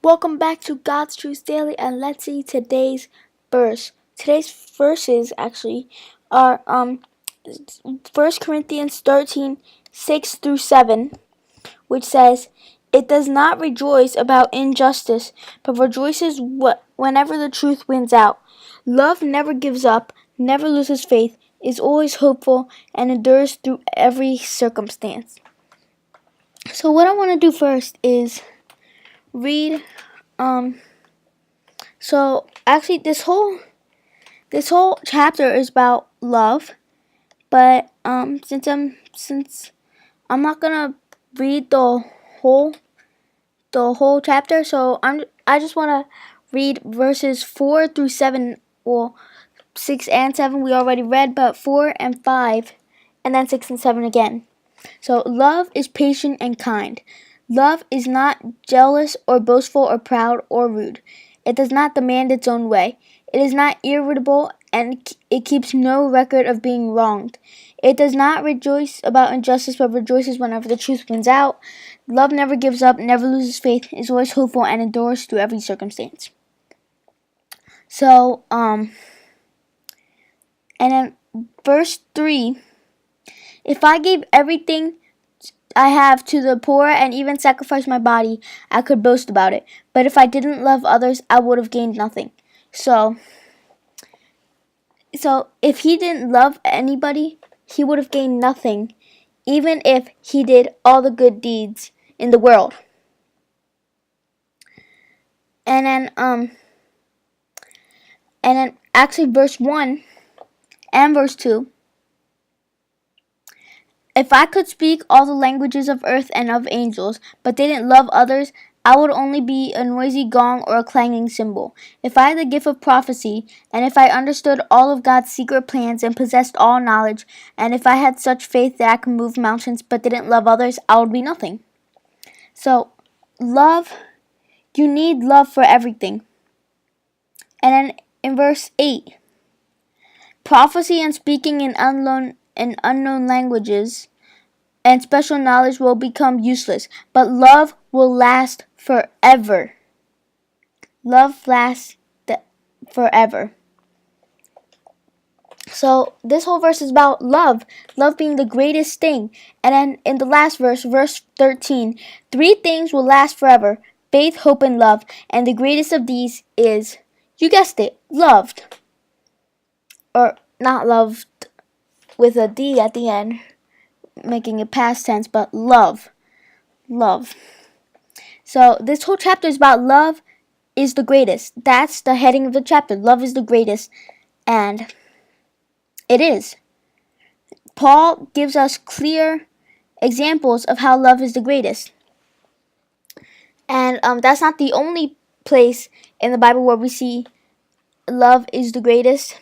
Welcome back to God's Truth Daily, and let's see today's verse. Today's verses actually are 1 Corinthians 13:6-7, which says, "It does not rejoice about injustice, but rejoices whenever the truth wins out. Love never gives up, never loses faith, is always hopeful, and endures through every circumstance." So what I want to do first is read so actually this whole chapter is about love, but since I'm not gonna read whole the whole chapter, so I just wanna read verses 4-7. Well, 6 and 7 we already read, but 4 and 5, and then 6 and 7 again. So love is patient and kind. Love is not jealous or boastful or proud or rude. It does not demand its own way. It is not irritable, and it keeps no record of being wronged. It does not rejoice about injustice, but rejoices whenever the truth wins out. Love never gives up, never loses faith, is always hopeful, and endures through every circumstance. So, and then verse 3, "If I gave everything I have to the poor and even sacrificed my body, I could boast about it. But if I didn't love others, I would have gained nothing." So if he didn't love anybody, he would have gained nothing, even if he did all the good deeds in the world. And then actually verse 1 and verse 2, "If I could speak all the languages of earth and of angels, but didn't love others, I would only be a noisy gong or a clanging cymbal. If I had the gift of prophecy, and if I understood all of God's secret plans and possessed all knowledge, and if I had such faith that I could move mountains, but didn't love others, I would be nothing." So, love, you need love for everything. And then in verse 8, "Prophecy and speaking in unknown languages and special knowledge will become useless, but love will last forever." Love lasts forever. So this whole verse is about love being the greatest thing. And then in the last verse, verse 13, "Three things will last forever: faith, hope, and love. And the greatest of these is," you guessed it, loved. Or not loved with a D at the end, making it past tense, but love. Love. So this whole chapter is about love is the greatest. That's the heading of the chapter. Love is the greatest. And it is. Paul gives us clear examples of how love is the greatest. And that's not the only place in the Bible where we see love is the greatest.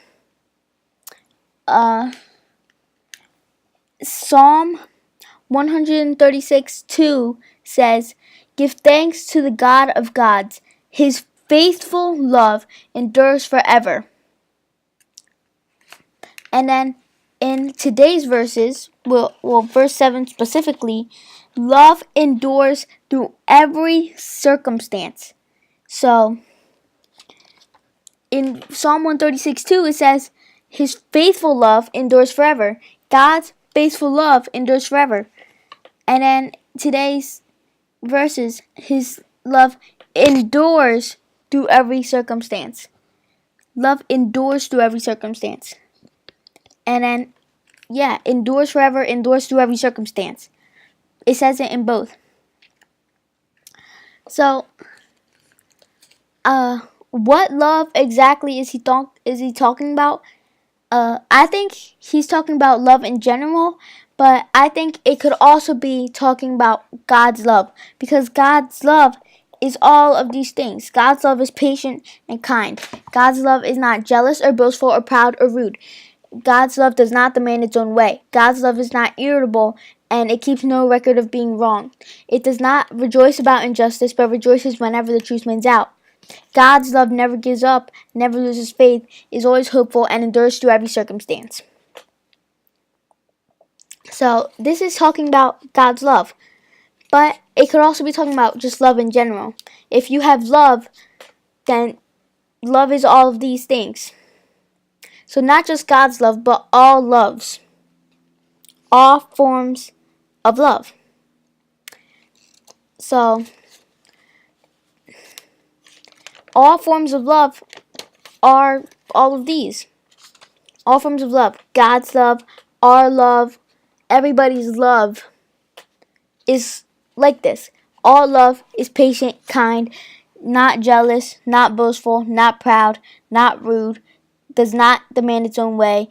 Psalm 136:2 says, "Give thanks to the God of gods. His faithful love endures forever." And then in today's verses, verse 7 specifically, love endures through every circumstance. So in Psalm 136:2 it says, "His faithful love endures forever." God's faithful love endures forever. And then today's verses, His love endures through every circumstance. Love endures through every circumstance. And then, endures forever, endures through every circumstance. It says it in both. So, what love exactly is he talking about? I think he's talking about love in general, but I think it could also be talking about God's love, because God's love is all of these things. God's love is patient and kind. God's love is not jealous or boastful or proud or rude. God's love does not demand its own way. God's love is not irritable, and it keeps no record of being wrong. It does not rejoice about injustice, but rejoices whenever the truth wins out. God's love never gives up, never loses faith, is always hopeful, and endures through every circumstance. So this is talking about God's love. But it could also be talking about just love in general. If you have love, then love is all of these things. So not just God's love, but all loves. All forms of love. So, all forms of love are all of these. All forms of love. God's love, our love, everybody's love is like this. All love is patient, kind, not jealous, not boastful, not proud, not rude, does not demand its own way,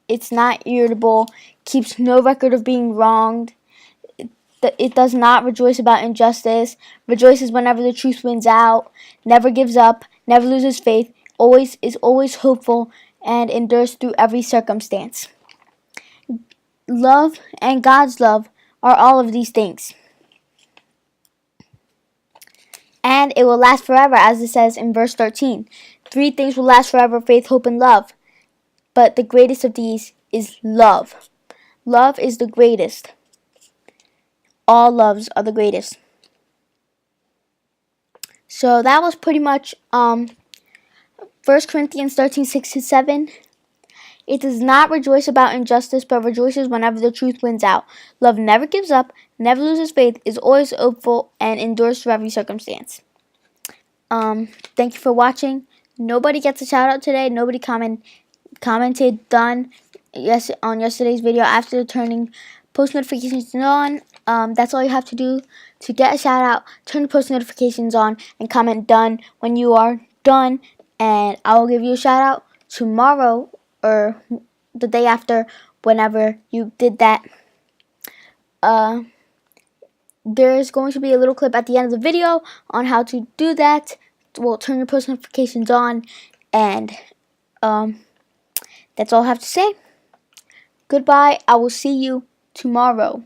it's not irritable, keeps no record of being wronged. It does not rejoice about injustice, rejoices whenever the truth wins out, never gives up, never loses faith, is always hopeful, and endures through every circumstance. Love and God's love are all of these things. And it will last forever, as it says in verse 13. 3 things will last forever: faith, hope, and love. But the greatest of these is love. Love is the greatest. All loves are the greatest. So that was pretty much 1 Corinthians 13:6-7. It does not rejoice about injustice, but rejoices whenever the truth wins out. Love never gives up, never loses faith, is always hopeful, and endures through every circumstance. Thank you for watching. Nobody gets a shout out today. Nobody commented done on yesterday's video after turning post notifications on. That's all you have to do to get a shout out. Turn the post notifications on and comment done when you are done, and I will give you a shout out tomorrow or the day after, whenever you did that. There's going to be a little clip at the end of the video on how to do that. Well, turn your post notifications on, and that's all I have to say. Goodbye. I will see you tomorrow.